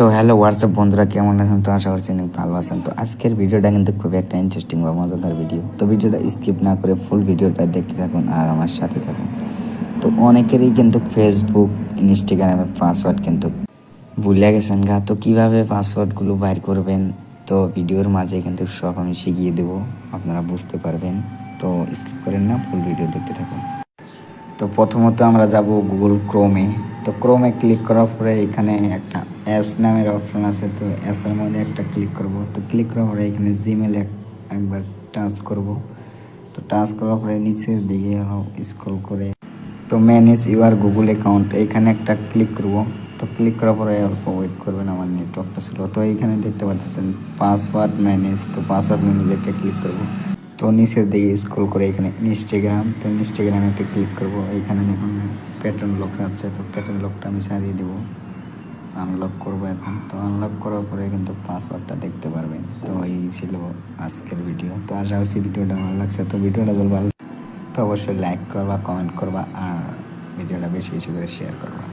তো hello WhatsApp বন্ধুরা, কেমন আছেন? তো আশা করছি অনেক ভালো আছেন। তো আজকের ভিডিওটা কিন্তু খুবই একটা ইন্টারেস্টিং বা মজাদার ভিডিও। তো ভিডিওটা স্কিপ না করে ফুল ভিডিওটা দেখতে থাকুন আর আমার সাথে থাকুন। তো অনেকেরই কিন্তু ফেসবুক, ইনস্টাগ্রামের পাসওয়ার্ড কিন্তু ভুলে গেছেন গা। তো কীভাবে পাসওয়ার্ডগুলো বাইর করবেন, তো ভিডিওর মাঝে কিন্তু সব আমি শিখিয়ে দেবো, আপনারা বুঝতে পারবেন। তো স্কিপ করেন না, ফুল ভিডিও দেখতে থাকুন। তো প্রথমত আমরা যাব গুগল ক্রোমে। তো ক্রোমে ক্লিক করার পরে এখানে একটা এস নামের অপশন আছে, তো এসের মধ্যে একটা ক্লিক করব। তো ক্লিক করার পরে এখানে জিমেল একবার টাচ করব। তো টাচ করার পরে নিচের দিকে স্ক্রল করে তো ম্যানেজ ইউর গুগল অ্যাকাউন্ট এখানে একটা ক্লিক করব। তো ক্লিক করার পরে অল্প ওয়েট করবেন, আমার নেটওয়ার্কটা ছিল। তো এইখানে দেখতে পাচ্ছেন পাসওয়ার্ড ম্যানেজ, তো পাসওয়ার্ড ম্যানেজ একটা ক্লিক করব। তো নিচের দিকে স্ক্রল করে এখানে ইনস্টাগ্রাম, তো ইনস্টাগ্রামে একটা ক্লিক করব। এইখানে দেখুন প্যাটার্ন লক আছে, তো প্যাটার্ন লকটা আমি সারিয়ে দেবো, আনলক করবো এখন। তো আনলক করার পরে কিন্তু পাসওয়ার্ডটা দেখতে পারবেন। তো এই ছিল আজকের ভিডিও। তো আশা করছি ভিডিওটা ভালো লাগছে। তো ভিডিওটা যদি ভালো তো অবশ্যই লাইক করবা, কমেন্ট করবা আর ভিডিওটা বেশি বেশি করে শেয়ার করবা।